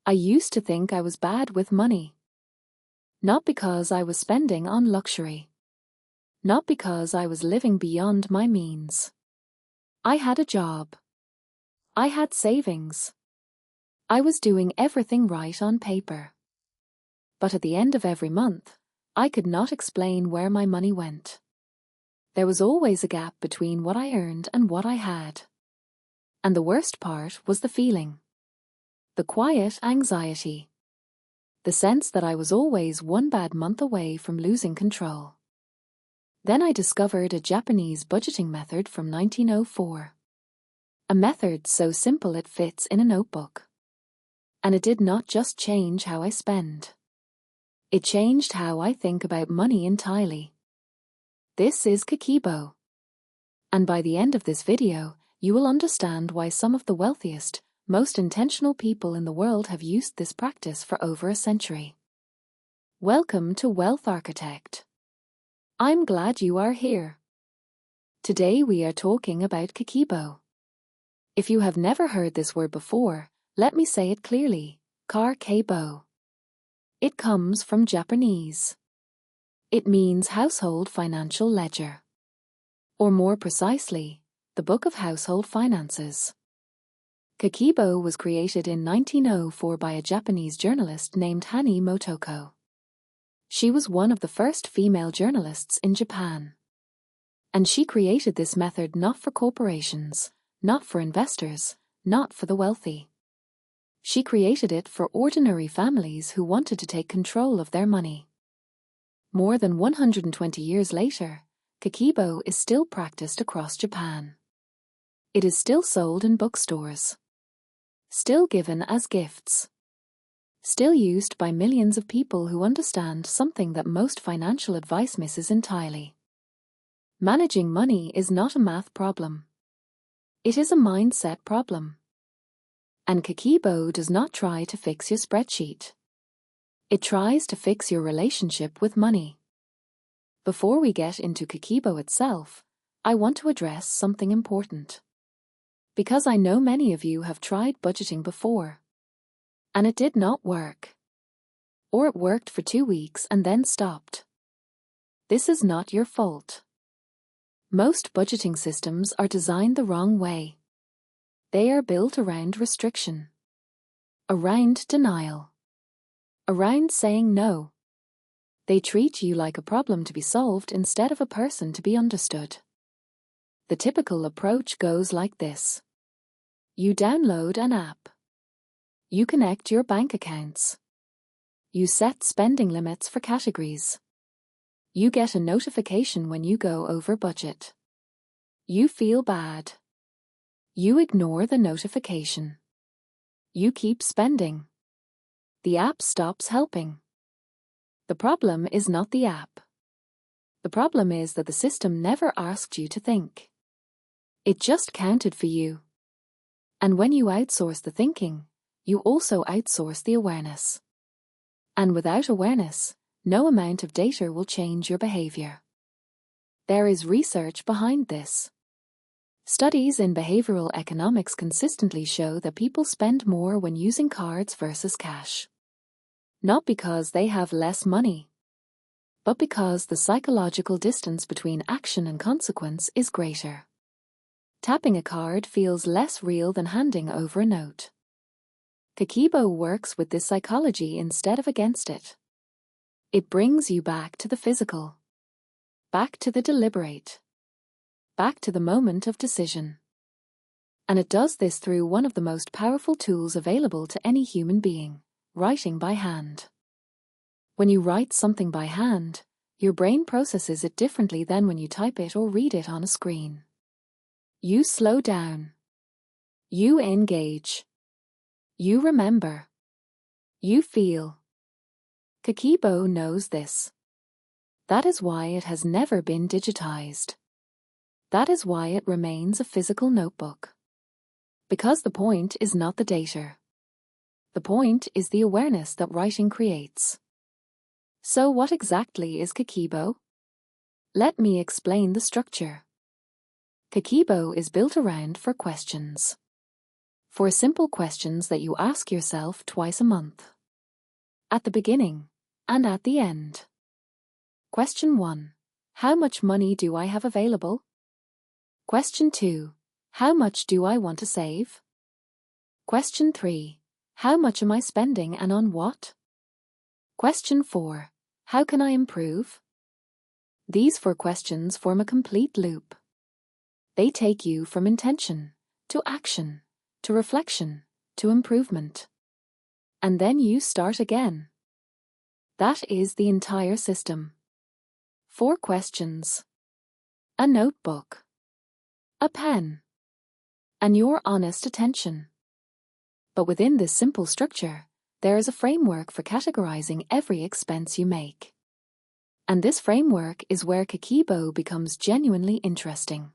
I used to think I was bad with money. Not because I was spending on luxury. Not because I was living beyond my means. I had a job. I had savings. I was doing everything right on paper. But at the end of every month, I could not explain where my money went. There was always a gap between what I earned and what I had. And the worst part was the feeling. The quiet anxiety. The sense that I was always one bad month away from losing control. Then I discovered a Japanese budgeting method from 1904. A method so simple it fits in a notebook. And it did not just change how I spend. It changed how I think about money entirely. This is Kakeibo. And by the end of this video, you will understand why some of the wealthiest, most intentional people in the world have used this practice for over a century. Welcome to Wealth Architect. I'm glad you are here. Today we are talking about Kakeibo. If you have never heard this word before, let me say it clearly, Kakeibo. It comes from Japanese. It means household financial ledger. Or more precisely, the Book of Household Finances. Kakeibo was created in 1904 by a Japanese journalist named Hani Motoko. She was one of the first female journalists in Japan. And she created this method not for corporations, not for investors, not for the wealthy. She created it for ordinary families who wanted to take control of their money. More than 120 years later, Kakeibo is still practiced across Japan. It is still sold in bookstores. Still given as gifts. Still used by millions of people who understand something that most financial advice misses entirely. Managing money is not a math problem. It is a mindset problem. And Kakeibo does not try to fix your spreadsheet. It tries to fix your relationship with money. Before we get into Kakeibo itself, I want to address something important. Because I know many of you have tried budgeting before. And it did not work. Or it worked for 2 weeks and then stopped. This is not your fault. Most budgeting systems are designed the wrong way. They are built around restriction. Around denial. Around saying no. They treat you like a problem to be solved instead of a person to be understood. The typical approach goes like this. You download an app. You connect your bank accounts. You set spending limits for categories. You get a notification when you go over budget. You feel bad. You ignore the notification. You keep spending. The app stops helping. The problem is not the app. The problem is that the system never asked you to think. It just counted for you. And when you outsource the thinking, you also outsource the awareness. And without awareness, no amount of data will change your behavior. There is research behind this. Studies in behavioral economics consistently show that people spend more when using cards versus cash. Not because they have less money, but because the psychological distance between action and consequence is greater. Tapping a card feels less real than handing over a note. Kakeibo works with this psychology instead of against it. It brings you back to the physical. Back to the deliberate. Back to the moment of decision. And it does this through one of the most powerful tools available to any human being, writing by hand. When you write something by hand, your brain processes it differently than when you type it or read it on a screen. You slow down. You engage. You remember. You feel. Kakeibo knows this. That is why it has never been digitized. That is why it remains a physical notebook. Because the point is not the data. The point is the awareness that writing creates. So what exactly is Kakeibo? Let me explain the structure. Kakeibo is built around 4 questions. For simple questions that you ask yourself twice a month. At the beginning and at the end. Question 1. How much money do I have available? Question 2. How much do I want to save? Question 3. How much am I spending and on what? Question 4. How can I improve? These 4 questions form a complete loop. They take you from intention to action to reflection to improvement. And then you start again. That is the entire system. 4 questions. A notebook. A pen. And your honest attention. But within this simple structure, there is a framework for categorizing every expense you make. And this framework is where Kakeibo becomes genuinely interesting.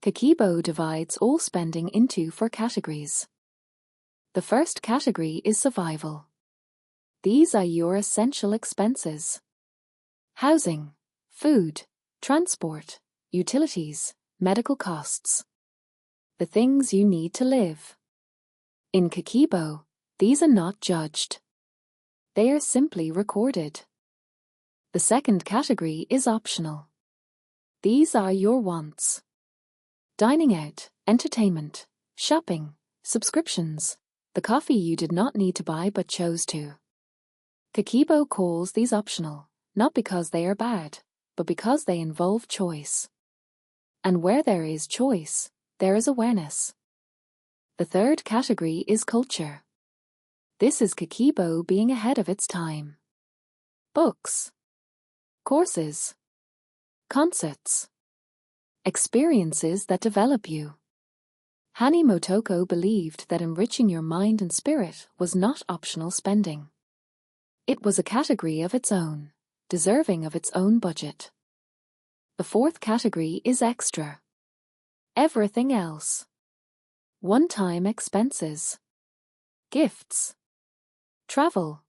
Kakeibo divides all spending into 4 categories. The first category is survival. These are your essential expenses. Housing, food, transport, utilities, medical costs. The things you need to live. In Kakeibo, these are not judged. They are simply recorded. The second category is optional. These are your wants. Dining out, entertainment, shopping, subscriptions, the coffee you did not need to buy but chose to. Kakeibo calls these optional, not because they are bad, but because they involve choice. And where there is choice, there is awareness. The third category is culture. This is Kakeibo being ahead of its time. Books, courses, concerts, experiences that develop you. Hani Motoko believed that enriching your mind and spirit was not optional spending. It was a category of its own, deserving of its own budget. The fourth category is extra. Everything else. One-time expenses. Gifts. Travel.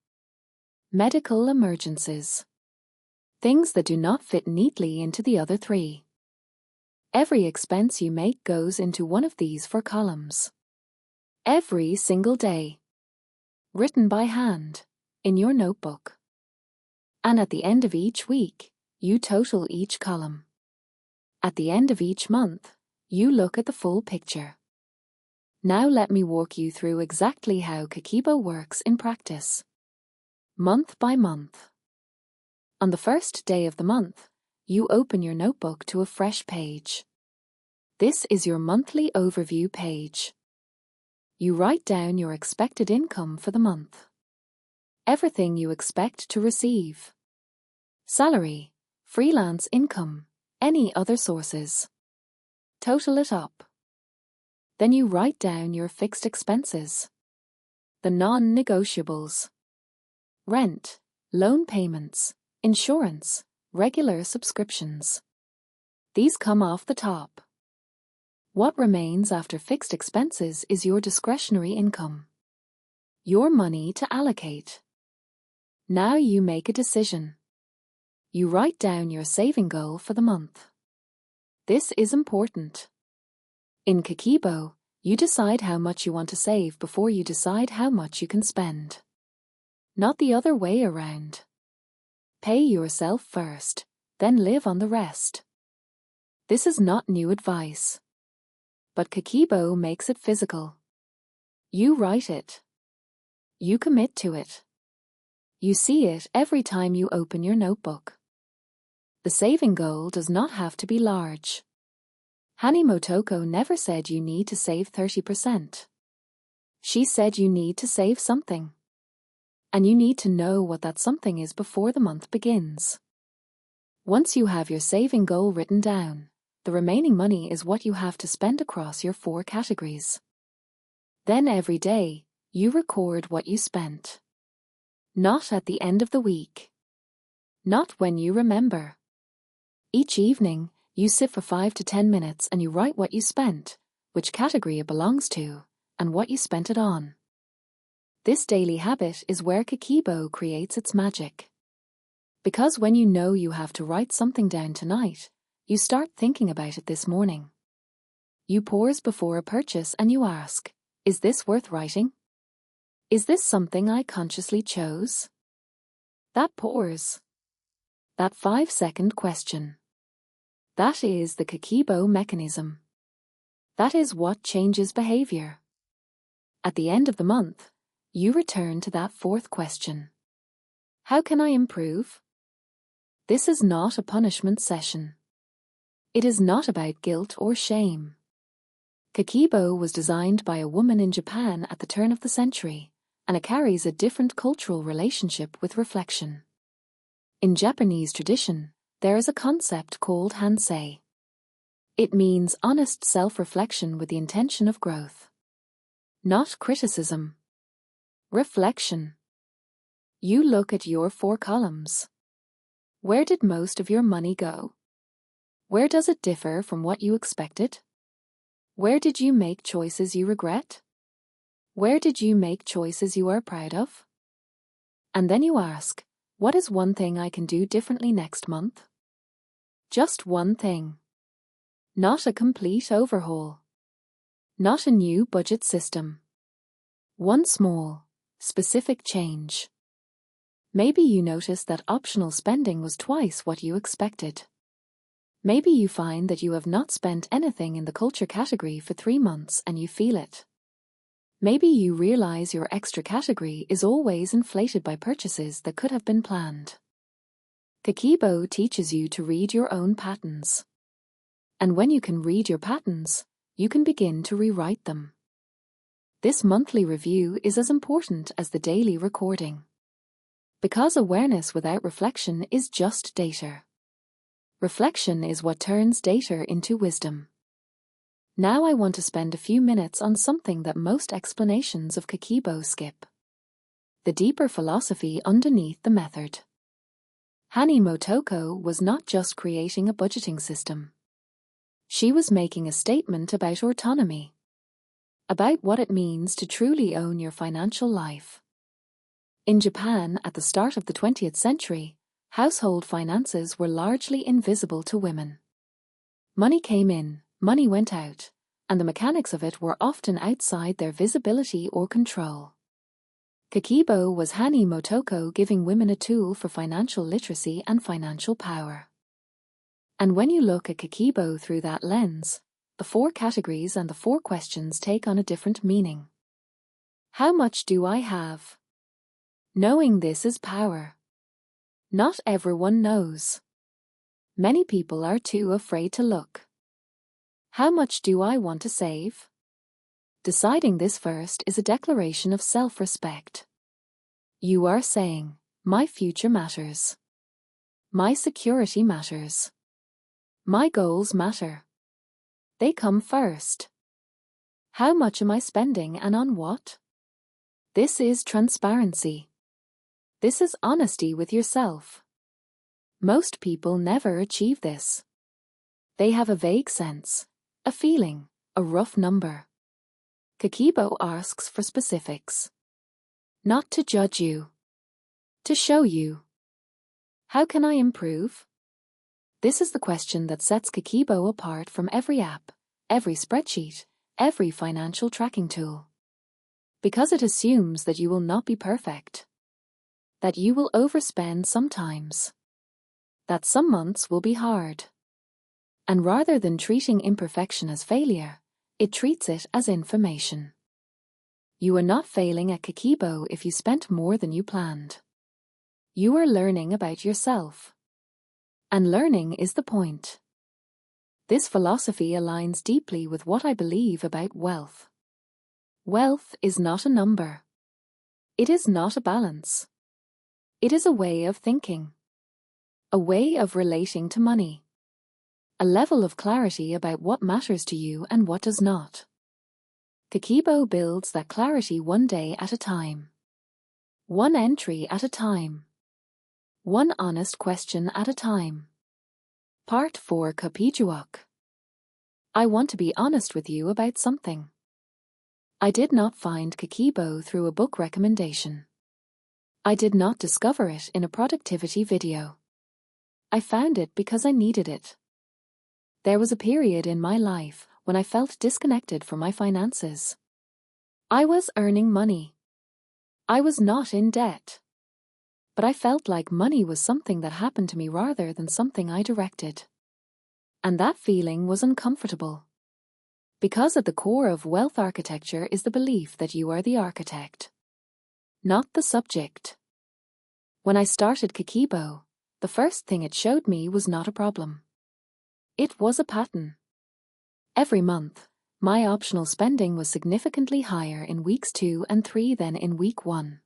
Medical emergencies. Things that do not fit neatly into the other 3. Every expense you make goes into one of these 4 columns. Every single day. Written by hand, in your notebook. And at the end of each week, you total each column. At the end of each month, you look at the full picture. Now let me walk you through exactly how Kakeibo works in practice. Month by month. On the first day of the month, you open your notebook to a fresh page. This is your monthly overview page. You write down your expected income for the month. Everything you expect to receive. Salary, freelance income, any other sources. Total it up. Then you write down your fixed expenses. The non-negotiables. Rent, loan payments, insurance, regular subscriptions. These come off the top. What remains after fixed expenses is your discretionary income. Your money to allocate. Now you make a decision. You write down your saving goal for the month. This is important. In Kakeibo, you decide how much you want to save before you decide how much you can spend. Not the other way around. Pay yourself first, then live on the rest. This is not new advice. But Kakeibo makes it physical. You write it. You commit to it. You see it every time you open your notebook. The saving goal does not have to be large. Hani Motoko never said you need to save 30%. She said you need to save something. And you need to know what that something is before the month begins. Once you have your saving goal written down, the remaining money is what you have to spend across your 4 categories. Then every day, you record what you spent. Not at the end of the week. Not when you remember. Each evening, you sit for 5 to 10 minutes and you write what you spent, which category it belongs to, and what you spent it on. This daily habit is where Kakeibo creates its magic. Because when you know you have to write something down tonight, you start thinking about it this morning. You pause before a purchase and you ask, Is this worth writing? Is this something I consciously chose? That pause. That 5-second question. That is the Kakeibo mechanism. That is what changes behavior. At the end of the month, you return to that fourth question. How can I improve? This is not a punishment session. It is not about guilt or shame. Kakeibo was designed by a woman in Japan at the turn of the century, and it carries a different cultural relationship with reflection. In Japanese tradition, there is a concept called hansei. It means honest self-reflection with the intention of growth. Not criticism. Reflection. You look at your 4 columns. Where did most of your money go? Where does it differ from what you expected? Where did you make choices you regret? Where did you make choices you are proud of? And then you ask, what is one thing I can do differently next month? Just one thing. Not a complete overhaul. Not a new budget system. One small, specific change. Maybe you notice that optional spending was twice what you expected. Maybe you find that you have not spent anything in the culture category for 3 months and you feel it. Maybe you realize your extra category is always inflated by purchases that could have been planned. Kakeibo teaches you to read your own patterns. And when you can read your patterns, you can begin to rewrite them. This monthly review is as important as the daily recording. Because awareness without reflection is just data. Reflection is what turns data into wisdom. Now I want to spend a few minutes on something that most explanations of Kakeibo skip. The deeper philosophy underneath the method. Hani Motoko was not just creating a budgeting system. She was making a statement about autonomy. About what it means to truly own your financial life. In Japan at the start of the 20th century, household finances were largely invisible to women. Money came in, money went out, and the mechanics of it were often outside their visibility or control. Kakeibo was Hani Motoko giving women a tool for financial literacy and financial power. And when you look at Kakeibo through that lens, the 4 categories and the 4 questions take on a different meaning. How much do I have? Knowing this is power. Not everyone knows. Many people are too afraid to look. How much do I want to save? Deciding this first is a declaration of self-respect. You are saying, my future matters. My security matters. My goals matter. They come first. How much am I spending and on what? This is transparency. This is honesty with yourself. Most people never achieve this. They have a vague sense, a feeling, a rough number. Kakeibo asks for specifics. Not to judge you. To show you. How can I improve? This is the question that sets Kakeibo apart from every app, every spreadsheet, every financial tracking tool. Because it assumes that you will not be perfect. That you will overspend sometimes. That some months will be hard. And rather than treating imperfection as failure, it treats it as information. You are not failing at Kakeibo if you spent more than you planned. You are learning about yourself. And learning is the point. This philosophy aligns deeply with what I believe about wealth. Wealth is not a number. It is not a balance. It is a way of thinking. A way of relating to money. A level of clarity about what matters to you and what does not. Kakeibo builds that clarity one day at a time. One entry at a time. One honest question at a time. Part 4 Kapijuok. I want to be honest with you about something. I did not find Kakeibo through a book recommendation. I did not discover it in a productivity video. I found it because I needed it. There was a period in my life when I felt disconnected from my finances. I was earning money. I was not in debt. But I felt like money was something that happened to me rather than something I directed. And that feeling was uncomfortable. Because at the core of wealth architecture is the belief that you are the architect, not the subject. When I started Kakeibo, the first thing it showed me was not a problem. It was a pattern. Every month, my optional spending was significantly higher in weeks 2 and 3 than in week 1.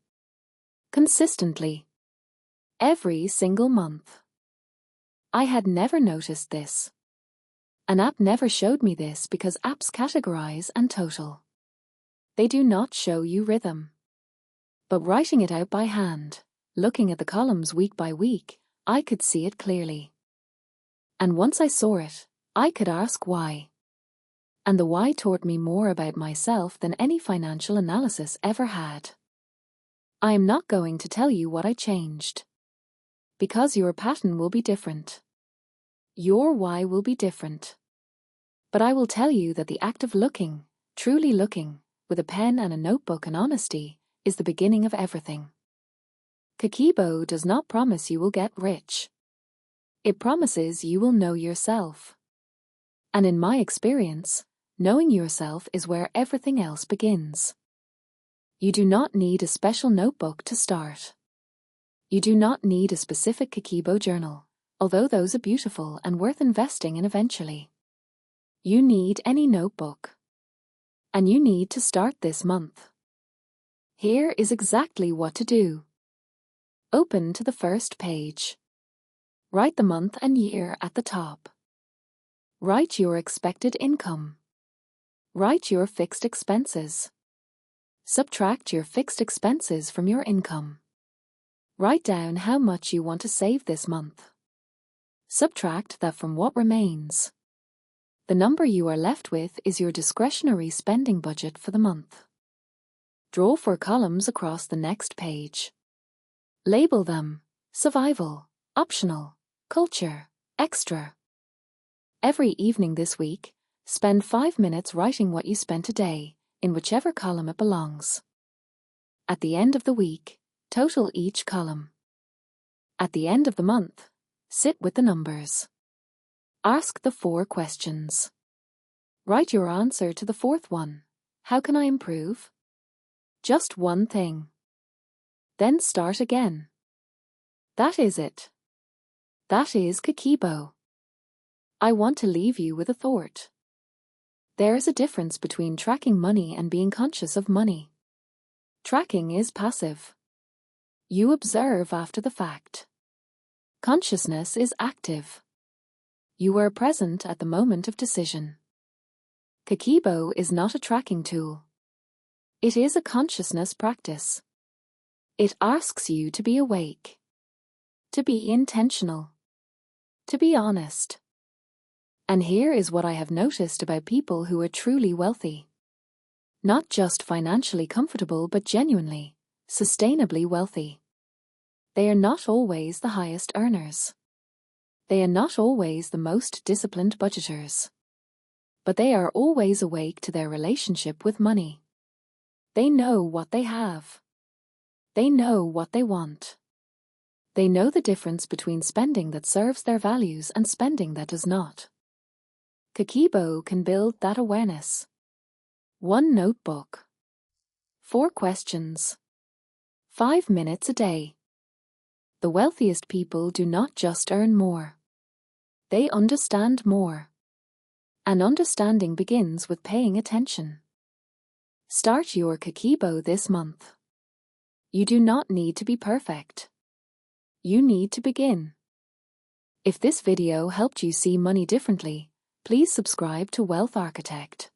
Consistently. Every single month. I had never noticed this. An app never showed me this because apps categorize and total. They do not show you rhythm. But writing it out by hand, looking at the columns week by week, I could see it clearly. And once I saw it, I could ask why. And the why taught me more about myself than any financial analysis ever had. I am not going to tell you what I changed. Because your pattern will be different. Your why will be different. But I will tell you that the act of looking, truly looking, with a pen and a notebook and honesty, is the beginning of everything. Kakeibo does not promise you will get rich. It promises you will know yourself. And in my experience, knowing yourself is where everything else begins. You do not need a special notebook to start. You do not need a specific Kakeibo journal, although those are beautiful and worth investing in eventually. You need any notebook. And you need to start this month. Here is exactly what to do. Open to the first page. Write the month and year at the top. Write your expected income. Write your fixed expenses. Subtract your fixed expenses from your income. Write down how much you want to save this month. Subtract that from what remains. The number you are left with is your discretionary spending budget for the month. Draw 4 columns across the next page. Label them: survival, optional, culture, extra. Every evening this week, spend 5 minutes writing what you spent a day, in whichever column it belongs. At the end of the week, total each column. At the end of the month, sit with the numbers. Ask the 4 questions. Write your answer to the 4th one. How can I improve? Just one thing. Then start again. That is it. That is Kakeibo. I want to leave you with a thought. There is a difference between tracking money and being conscious of money. Tracking is passive. You observe after the fact. Consciousness is active. You are present at the moment of decision. Kakeibo is not a tracking tool. It is a consciousness practice. It asks you to be awake, to be intentional, to be honest. And here is what I have noticed about people who are truly wealthy. Not just financially comfortable but genuinely, sustainably wealthy. They are not always the highest earners. They are not always the most disciplined budgeters. But they are always awake to their relationship with money. They know what they have. They know what they want. They know the difference between spending that serves their values and spending that does not. Kakeibo can build that awareness. 1 notebook. 4 questions. 5 minutes a day. The wealthiest people do not just earn more. They understand more. And understanding begins with paying attention. Start your Kakeibo this month. You do not need to be perfect. You need to begin. If this video helped you see money differently, please subscribe to Wealth Architect.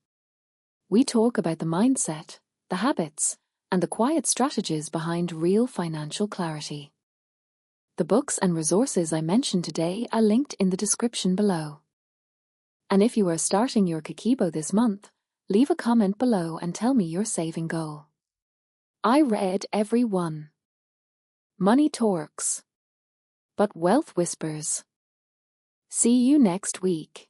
We talk about the mindset, the habits, and the quiet strategies behind real financial clarity. The books and resources I mentioned today are linked in the description below. And if you are starting your Kakeibo this month, leave a comment below and tell me your saving goal. I read every one. Money talks, but wealth whispers. See you next week.